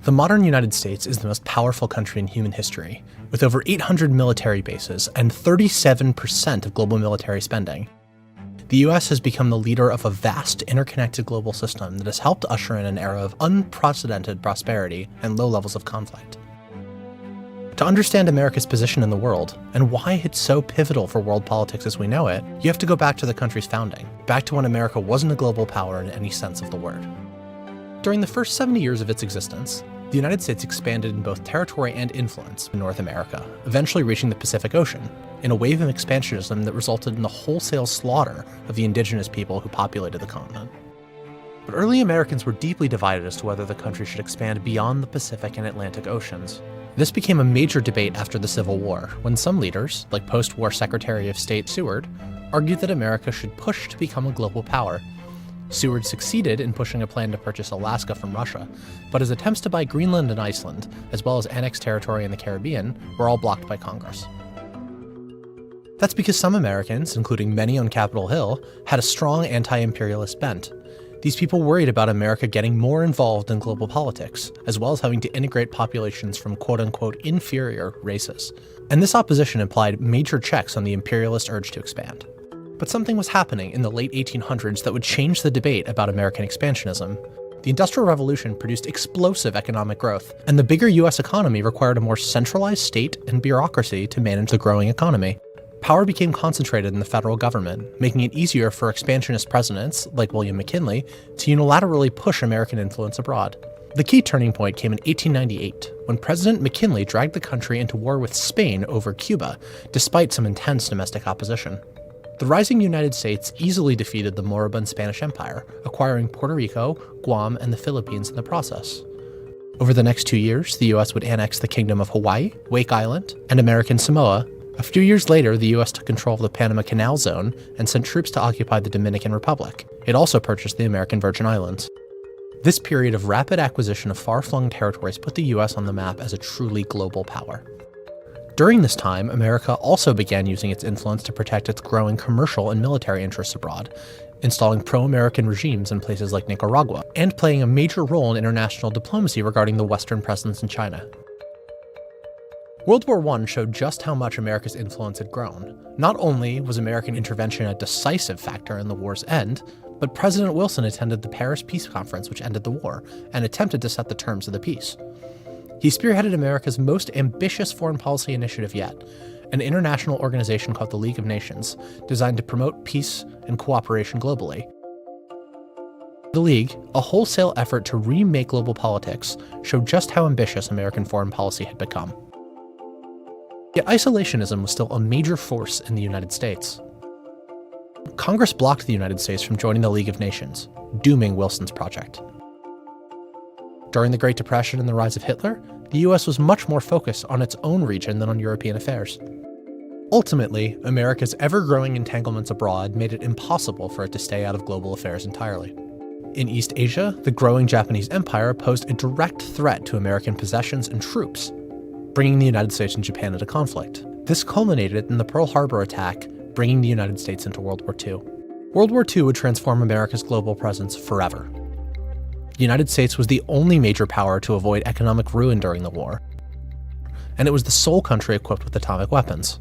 The modern United States is the most powerful country in human history, with over 800 military bases and 37% of global military spending. The US has become the leader of a vast, interconnected global system that has helped usher in an era of unprecedented prosperity and low levels of conflict. To understand America's position in the world, and why it's so pivotal for world politics as we know it, you have to go back to the country's founding, back to when America wasn't a global power in any sense of the word. During the first 70 years of its existence, the United States expanded in both territory and influence in North America, eventually reaching the Pacific Ocean, in a wave of expansionism that resulted in the wholesale slaughter of the indigenous people who populated the continent. But early Americans were deeply divided as to whether the country should expand beyond the Pacific and Atlantic Oceans. This became a major debate after the Civil War, when some leaders, like post-war Secretary of State Seward, argued that America should push to become a global power. Seward succeeded in pushing a plan to purchase Alaska from Russia, but his attempts to buy Greenland and Iceland, as well as annexed territory in the Caribbean, were all blocked by Congress. That's because some Americans, including many on Capitol Hill, had a strong anti-imperialist bent. These people worried about America getting more involved in global politics, as well as having to integrate populations from quote-unquote inferior races. And this opposition implied major checks on the imperialist urge to expand. But something was happening in the late 1800s that would change the debate about American expansionism. The Industrial Revolution produced explosive economic growth, and the bigger US economy required a more centralized state and bureaucracy to manage the growing economy. Power became concentrated in the federal government, making it easier for expansionist presidents, like William McKinley, to unilaterally push American influence abroad. The key turning point came in 1898, when President McKinley dragged the country into war with Spain over Cuba, despite some intense domestic opposition. The rising United States easily defeated the moribund Spanish Empire, acquiring Puerto Rico, Guam, and the Philippines in the process. Over the next 2 years, the US would annex the Kingdom of Hawaii, Wake Island, and American Samoa. A few years later, the US took control of the Panama Canal Zone and sent troops to occupy the Dominican Republic. It also purchased the American Virgin Islands. This period of rapid acquisition of far-flung territories put the US on the map as a truly global power. During this time, America also began using its influence to protect its growing commercial and military interests abroad, installing pro-American regimes in places like Nicaragua, and playing a major role in international diplomacy regarding the Western presence in China. World War I showed just how much America's influence had grown. Not only was American intervention a decisive factor in the war's end, but President Wilson attended the Paris Peace Conference, which ended the war, and attempted to set the terms of the peace. He spearheaded America's most ambitious foreign policy initiative yet, an international organization called the League of Nations, designed to promote peace and cooperation globally. The League, a wholesale effort to remake global politics, showed just how ambitious American foreign policy had become. Yet isolationism was still a major force in the United States. Congress blocked the United States from joining the League of Nations, dooming Wilson's project. During the Great Depression and the rise of Hitler, the US was much more focused on its own region than on European affairs. Ultimately, America's ever-growing entanglements abroad made it impossible for it to stay out of global affairs entirely. In East Asia, the growing Japanese Empire posed a direct threat to American possessions and troops, bringing the United States and Japan into conflict. This culminated in the Pearl Harbor attack, bringing the United States into World War II. World War II would transform America's global presence forever. The United States was the only major power to avoid economic ruin during the war, and it was the sole country equipped with atomic weapons.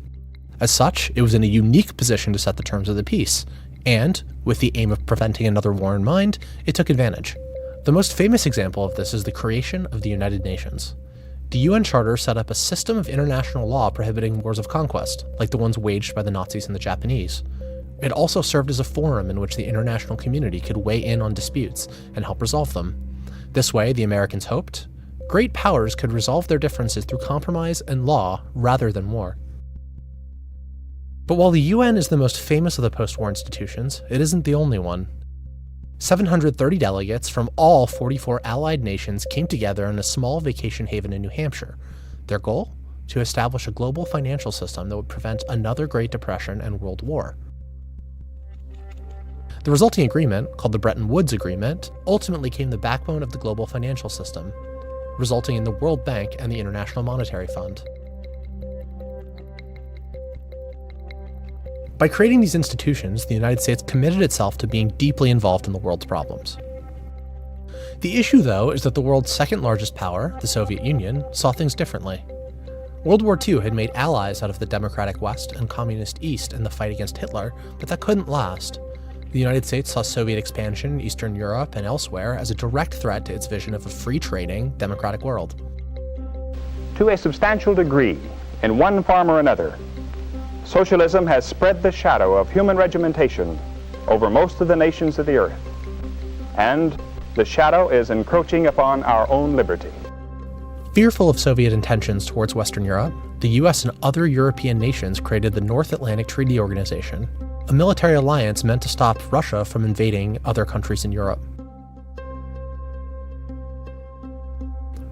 As such, it was in a unique position to set the terms of the peace, and, with the aim of preventing another war in mind, it took advantage. The most famous example of this is the creation of the United Nations. The UN Charter set up a system of international law prohibiting wars of conquest, like the ones waged by the Nazis and the Japanese. It also served as a forum in which the international community could weigh in on disputes and help resolve them. This way, the Americans hoped, great powers could resolve their differences through compromise and law rather than war. But while the UN is the most famous of the post-war institutions, it isn't the only one. 730 delegates from all 44 allied nations came together in a small vacation haven in New Hampshire. Their goal? To establish a global financial system that would prevent another Great Depression and World War. The resulting agreement, called the Bretton Woods Agreement, ultimately became the backbone of the global financial system, resulting in the World Bank and the International Monetary Fund. By creating these institutions, the United States committed itself to being deeply involved in the world's problems. The issue, though, is that the world's second largest power, the Soviet Union, saw things differently. World War II had made allies out of the democratic West and communist East in the fight against Hitler, but that couldn't last. The United States saw Soviet expansion in Eastern Europe and elsewhere as a direct threat to its vision of a free-trading, democratic world. To a substantial degree, in one form or another, socialism has spread the shadow of human regimentation over most of the nations of the earth, and the shadow is encroaching upon our own liberty. Fearful of Soviet intentions towards Western Europe, the US and other European nations created the North Atlantic Treaty Organization, a military alliance meant to stop Russia from invading other countries in Europe.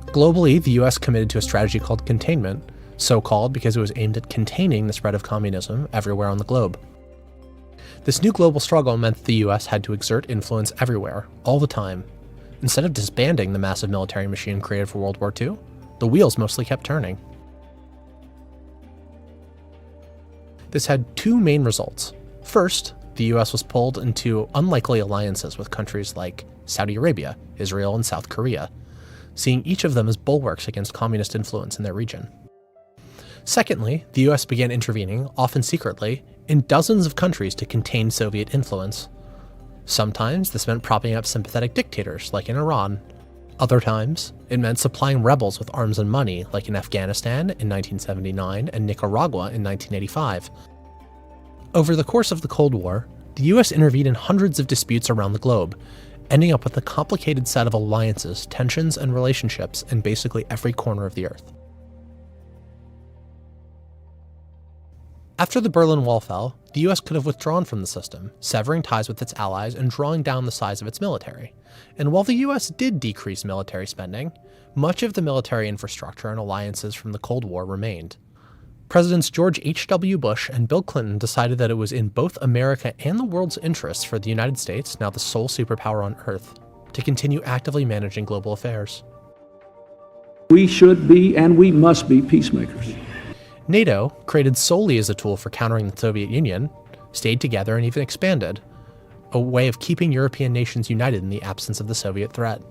Globally, the US committed to a strategy called containment, so called because it was aimed at containing the spread of communism everywhere on the globe. This new global struggle meant that the US had to exert influence everywhere, all the time. Instead of disbanding the massive military machine created for World War II, the wheels mostly kept turning. This had two main results. First, the US was pulled into unlikely alliances with countries like Saudi Arabia, Israel, and South Korea, seeing each of them as bulwarks against communist influence in their region. Secondly, the US began intervening, often secretly, in dozens of countries to contain Soviet influence. Sometimes this meant propping up sympathetic dictators, like in Iran. Other times, it meant supplying rebels with arms and money, like in Afghanistan in 1979 and Nicaragua in 1985. Over the course of the Cold War, the US intervened in hundreds of disputes around the globe, ending up with a complicated set of alliances, tensions, and relationships in basically every corner of the Earth. After the Berlin Wall fell, the US could have withdrawn from the system, severing ties with its allies and drawing down the size of its military. And while the US did decrease military spending, much of the military infrastructure and alliances from the Cold War remained. Presidents George H.W. Bush and Bill Clinton decided that it was in both America and the world's interests for the United States, now the sole superpower on Earth, to continue actively managing global affairs. We should be and we must be peacemakers. NATO, created solely as a tool for countering the Soviet Union, stayed together and even expanded, a way of keeping European nations united in the absence of the Soviet threat.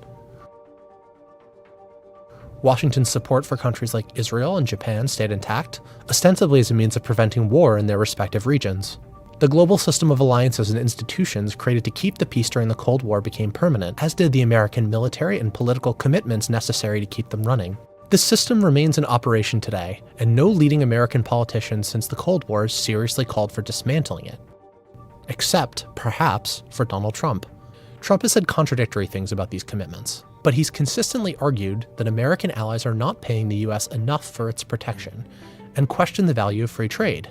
Washington's support for countries like Israel and Japan stayed intact, ostensibly as a means of preventing war in their respective regions. The global system of alliances and institutions created to keep the peace during the Cold War became permanent, as did the American military and political commitments necessary to keep them running. This system remains in operation today, and no leading American politician since the Cold War has seriously called for dismantling it. Except, perhaps, for Donald Trump. Trump has said contradictory things about these commitments, but he's consistently argued that American allies are not paying the US enough for its protection, and questioned the value of free trade.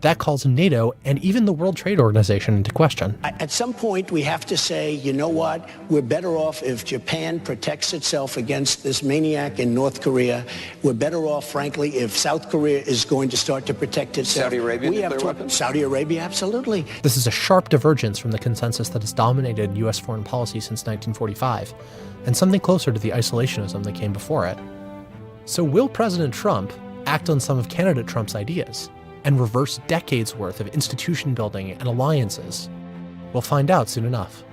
That calls NATO and even the World Trade Organization into question. At some point, we have to say, you know what? We're better off if Japan protects itself against this maniac in North Korea. We're better off, frankly, if South Korea is going to start to protect itself. Saudi Arabia, nuclear weapons? Saudi Arabia, absolutely. This is a sharp divergence from the consensus that has dominated US foreign policy since 1945, and something closer to the isolationism that came before it. So will President Trump act on some of candidate Trump's ideas and reverse decades worth of institution building and alliances? We'll find out soon enough.